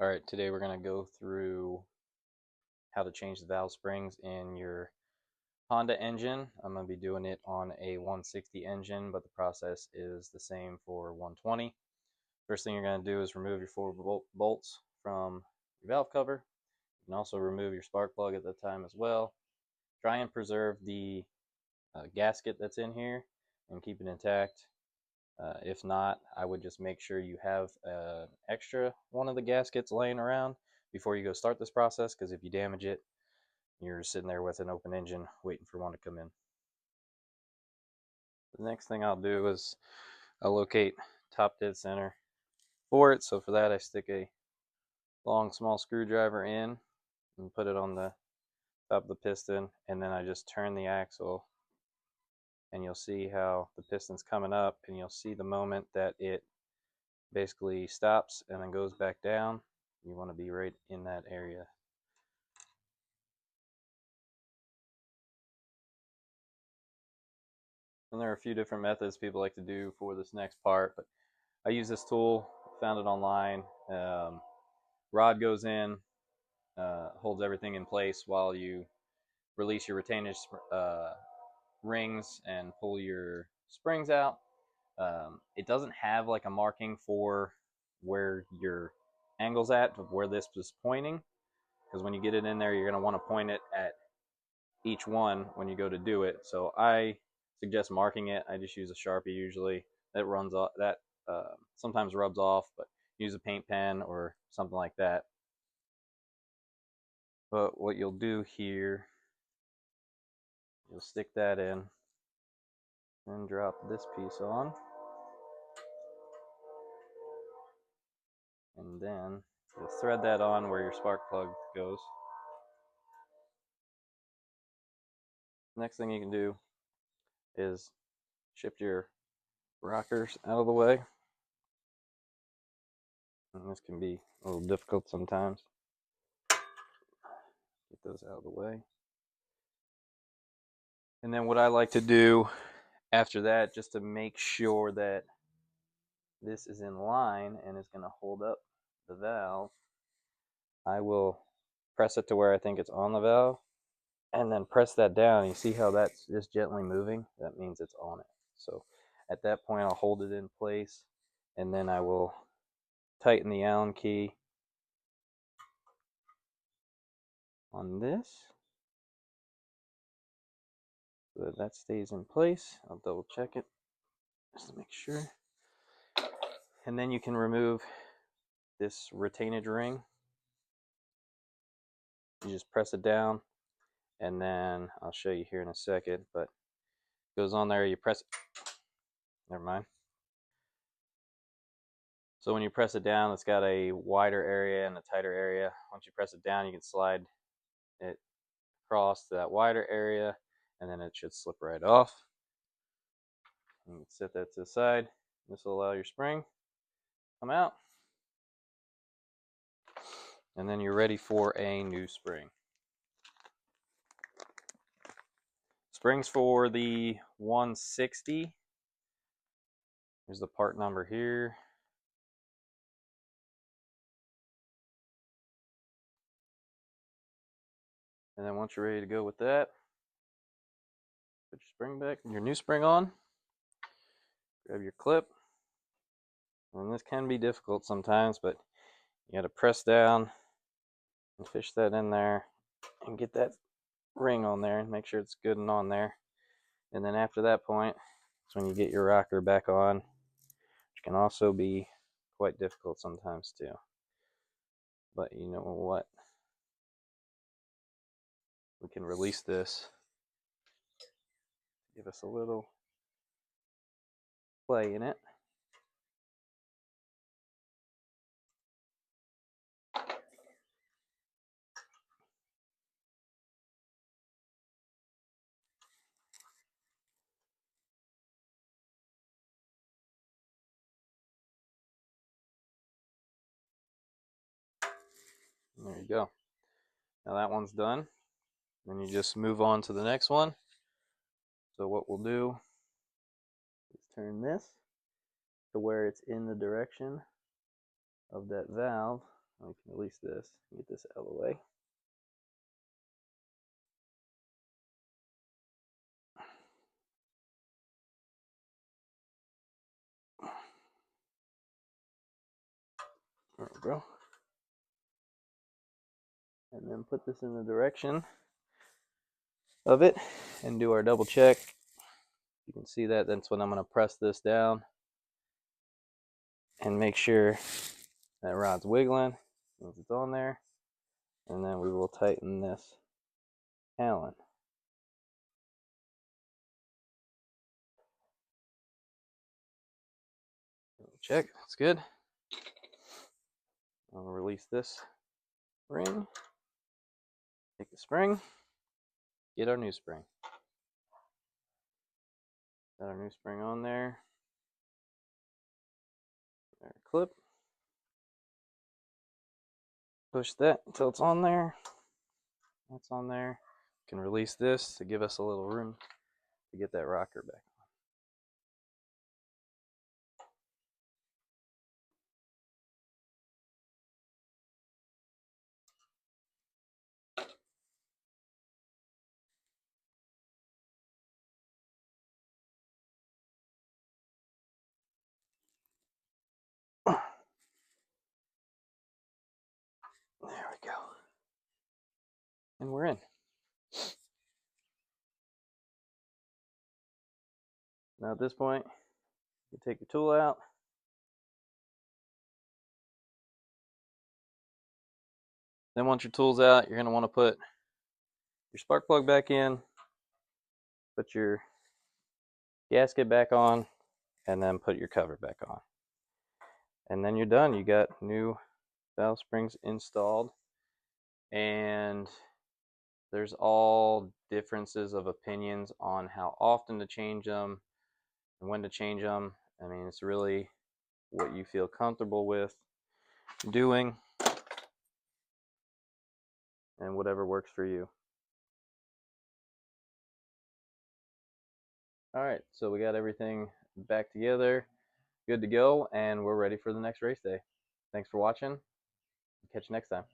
Alright, today we're going to go through how to change the valve springs in your Honda engine. I'm going to be doing it on a 160 engine, but the process is the same for 120. First thing you're going to do is remove your 4 bolts from your valve cover. You can also remove your spark plug at that time as well. Try and preserve the gasket that's in here and keep it intact. If not, I would just make sure you have an extra one of the gaskets laying around before you go start this process, because if you damage it, you're sitting there with an open engine waiting for one to come in. The next thing I'll do is I'll locate top dead center for it. So for that, I stick a long small screwdriver in and put it on the top of the piston, and then I just turn the axle, and you'll see how the piston's coming up, and you'll see the moment that it basically stops and then goes back down. You want to be right in that area. And there are a few different methods people like to do for this next part, but I use this tool, found it online. Rod goes in, holds everything in place while you release your retainage rings and pull your springs out. It doesn't have like a marking for where your angle's at, where this was pointing, because when you get it in there, you're going to want to point it at each one when you go to do it. So I suggest marking it. I just use a Sharpie usually. That runs off, that sometimes rubs off, but use a paint pen or something like that. But what you'll do here, you'll stick that in and drop this piece on, and then you'll thread that on where your spark plug goes. Next thing you can do is shift your rockers out of the way, and this can be a little difficult sometimes. Get those out of the way. And then what I like to do after that, just to make sure that this is in line and is going to hold up the valve, I will press it to where I think it's on the valve, and then press that down. You see how that's just gently moving? That means it's on it. So at that point, I'll hold it in place, and then I will tighten the Allen key on this so that that stays in place. I'll double check it just to make sure. And then you can remove this retainage ring. You just press it down, and then I'll show you here in a second, but it goes on there, you press it. Never mind. So when you press it down, it's got a wider area and a tighter area. Once you press it down, you can slide it across to that wider area, and then it should slip right off. You can set that to the side. This will allow your spring to come out, and then you're ready for a new spring. Springs for the 160. Here's the part number here. And then once you're ready to go with that, put your spring back, your new spring on. Grab your clip. And this can be difficult sometimes, but you got to press down and fish that in there and get that ring on there and make sure it's good and on there. And then after that point, it's when you get your rocker back on, which can also be quite difficult sometimes too. But you know what? We can release this. Give us a little play in it. There you go. Now that one's done. Then you just move on to the next one. So what we'll do is turn this to where it's in the direction of that valve. We can release this, get this out of the way. There we go. And then put this in the direction of it and do our double check. You can see that. That's when I'm going to press this down and make sure that rod's wiggling once it's on there. And then we will tighten this Allen. Check, that's good. I'll release this ring, take the spring, get our new spring. Got our new spring on there. Our clip. Push that until it's on there. That's on there. You can release this to give us a little room to get that rocker back. There we go. And we're in. Now at this point, you take your tool out. Then once your tool's out, you're going to want to put your spark plug back in, put your gasket back on, and then put your cover back on. And then you're done. You got new valve springs installed. And there's all differences of opinions on how often to change them and when to change them. I mean, it's really what you feel comfortable with doing and whatever works for you. All right, so we got everything back together, good to go, and we're ready for the next race day. Thanks for watching. Catch you next time.